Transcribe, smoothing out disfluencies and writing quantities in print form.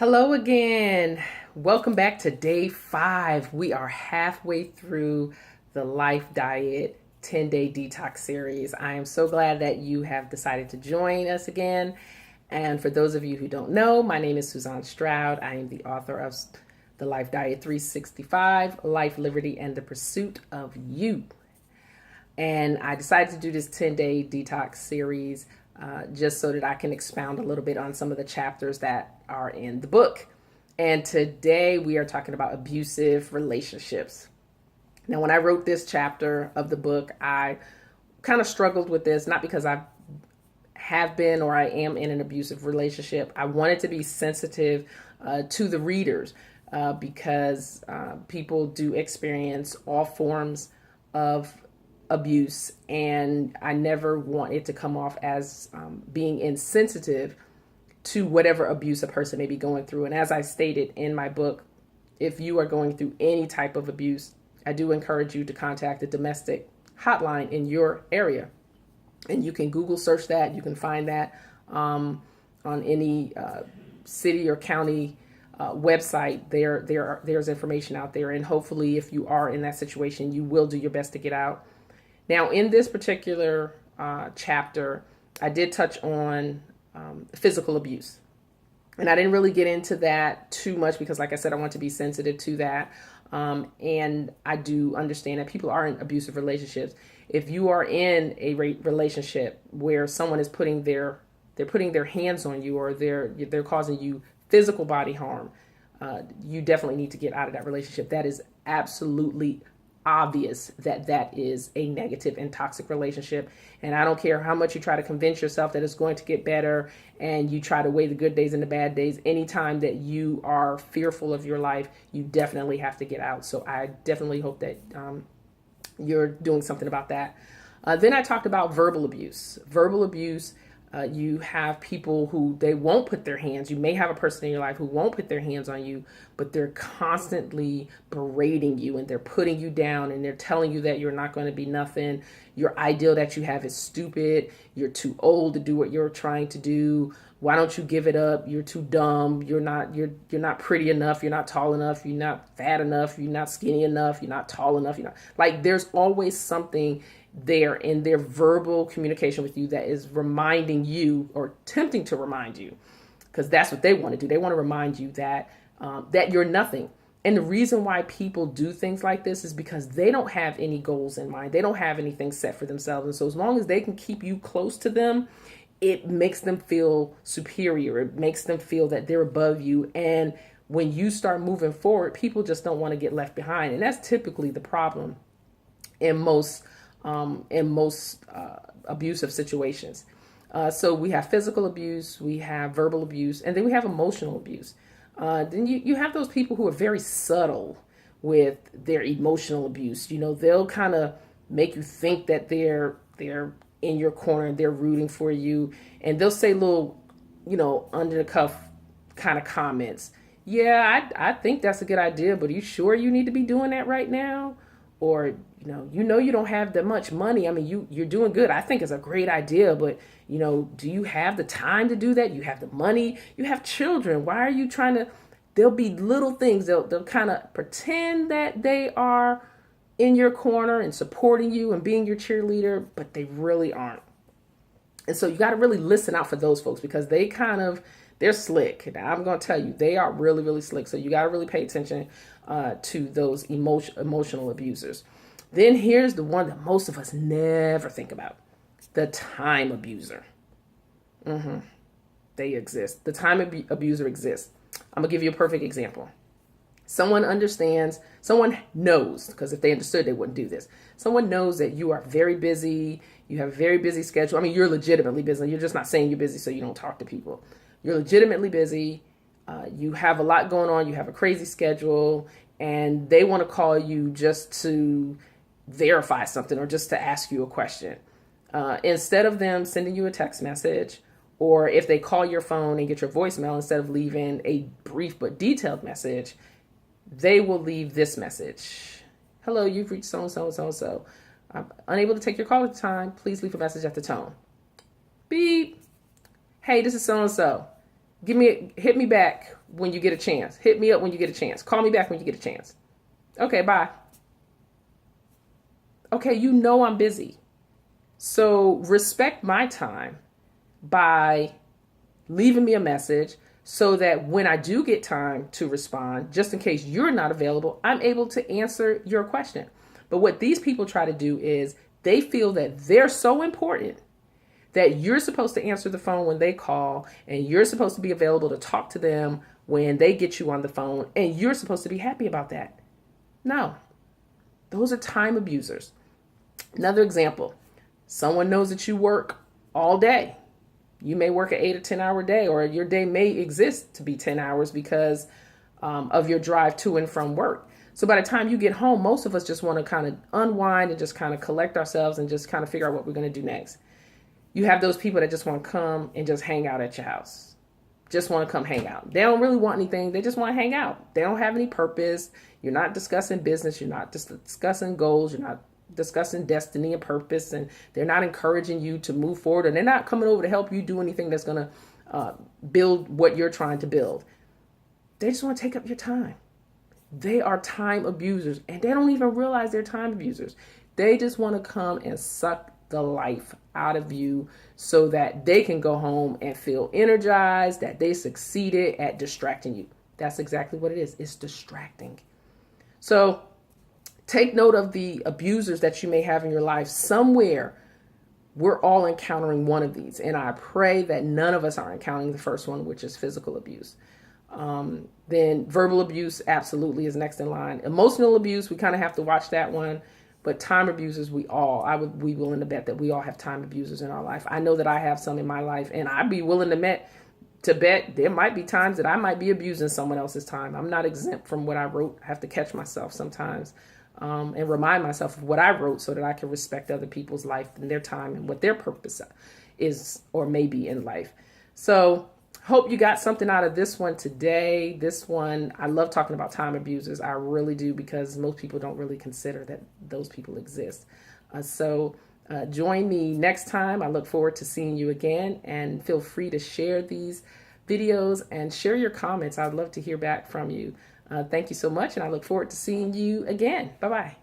Hello again. Welcome back to day 5. We are halfway through the Life Diet 10-day detox series. I am so glad that you have decided to join us again. And for those of you who don't know, my name is Suzanne Stroud. I am the author of the Life Diet 365, Life, Liberty, and the Pursuit of You. And I decided to do this 10-day detox series just so that I can expound a little bit on some of the chapters that are in the book. And today we are talking about abusive relationships. Now, when I wrote this chapter of the book, I kind of struggled with this, not because I have been or I am in an abusive relationship. I wanted to be sensitive to the readers because people do experience all forms of abuse, and I never want it to come off as being insensitive to whatever abuse a person may be going through. And as I stated in my book, if you are going through any type of abuse, I do encourage you to contact the domestic hotline in your area. And you can Google search that. You can find that on any city or county website. There's information out there. And hopefully, if you are in that situation, you will do your best to get out. Now, in this particular chapter, I did touch on physical abuse. And I didn't really get into that too much because, like I said, I want to be sensitive to that. And I do understand that people are in abusive relationships. If you are in a relationship where someone is putting their hands on you, or they're causing you physical body harm, you definitely need to get out of that relationship. That is absolutely obvious that is a negative and toxic relationship. And I don't care how much you try to convince yourself that it's going to get better, and you try to weigh the good days and the bad days. Anytime that you are fearful of your life, you definitely have to get out. So I definitely hope that you're doing something about that. Then I talked about verbal abuse. Verbal abuse, you have people who they won't put their hands. You may have a person in your life who won't put their hands on you, but they're constantly berating you, and they're putting you down, and they're telling you that you're not going to be nothing. Your ideal that you have is stupid. You're too old to do what you're trying to do. Why don't you give it up? You're too dumb. You're not pretty enough. You're not tall enough. You're not fat enough. You're not skinny enough. You're not tall enough. You're not, like, there's always something there in their verbal communication with you that is reminding you, or attempting to remind you, because that's what they want to do. They want to remind you that that you're nothing. And the reason why people do things like this is because they don't have any goals in mind. They don't have anything set for themselves. And so as long as they can keep you close to them, it makes them feel superior. It makes them feel that they're above you. And when you start moving forward, people just don't want to get left behind. And that's typically the problem in most abusive situations. So we have physical abuse, we have verbal abuse, and then we have emotional abuse. Then you have those people who are very subtle with their emotional abuse. You know, they'll kind of make you think that they're in your corner and they're rooting for you, and they'll say little, under the cuff kind of comments. Yeah, I think that's a good idea, but are you sure you need to be doing that right now? Or, you don't have that much money. I mean, you're doing good. I think it's a great idea, but, do you have the time to do that? You have the money, you have children. Why are you trying to, there'll be little things. They'll kind of pretend that they are in your corner and supporting you and being your cheerleader, but they really aren't. And so you got to really listen out for those folks, because they're slick. Now, I'm going to tell you, they are really, really slick. So you got to really pay attention to those emotional abusers. Then here's the one that most of us never think about: the time abuser. They exist. The time abuser exists. I'm going to give you a perfect example. Someone understands, someone knows, because if they understood, they wouldn't do this. Someone knows that you are very busy. You have a very busy schedule. I mean, you're legitimately busy. You're just not saying you're busy so you don't talk to people. You're legitimately busy. You have a lot going on. You have a crazy schedule, and they want to call you just to verify something or just to ask you a question. Instead of them sending you a text message, or if they call your phone and get your voicemail, instead of leaving a brief but detailed message, they will leave this message: hello, you've reached so-and-so and so-and-so. I'm unable to take your call at the time. Please leave a message at the tone. Beep. Hey, this is so-and-so. Hit me back when you get a chance. Hit me up when you get a chance. Call me back when you get a chance. Okay, bye. Okay, you know I'm busy. So respect my time by leaving me a message so that when I do get time to respond, just in case you're not available, I'm able to answer your question. But what these people try to do is they feel that they're so important that you're supposed to answer the phone when they call, and you're supposed to be available to talk to them when they get you on the phone, and you're supposed to be happy about that. No, those are time abusers. Another example, someone knows that you work all day. You may work an 8 or 10 hour day, or your day may exist to be 10 hours because of your drive to and from work. So by the time you get home, most of us just want to kind of unwind and just kind of collect ourselves and just kind of figure out what we're going to do next. You have those people that just want to come and just hang out at your house. Just want to come hang out. They don't really want anything. They just want to hang out. They don't have any purpose. You're not discussing business. You're not discussing goals. You're not discussing destiny and purpose. And they're not encouraging you to move forward. And they're not coming over to help you do anything that's going to build what you're trying to build. They just want to take up your time. They are time abusers. And they don't even realize they're time abusers. They just want to come and suck the life out of you so that they can go home and feel energized, that they succeeded at distracting you. That's exactly what it is. It's distracting. So take note of the abusers that you may have in your life. Somewhere we're all encountering one of these. And I pray that none of us are encountering the first one, which is physical abuse. Then verbal abuse absolutely is next in line. Emotional abuse, we kind of have to watch that one. But time abusers, I would be willing to bet that we all have time abusers in our life. I know that I have some in my life, and I'd be willing to bet there might be times that I might be abusing someone else's time. I'm not exempt from what I wrote. I have to catch myself sometimes and remind myself of what I wrote so that I can respect other people's life and their time and what their purpose is or may be in life. So hope you got something out of this one today. This one, I love talking about time abusers. I really do, because most people don't really consider that those people exist. So join me next time. I look forward to seeing you again, and feel free to share these videos and share your comments. I'd love to hear back from you. Thank you so much, and I look forward to seeing you again. Bye-bye.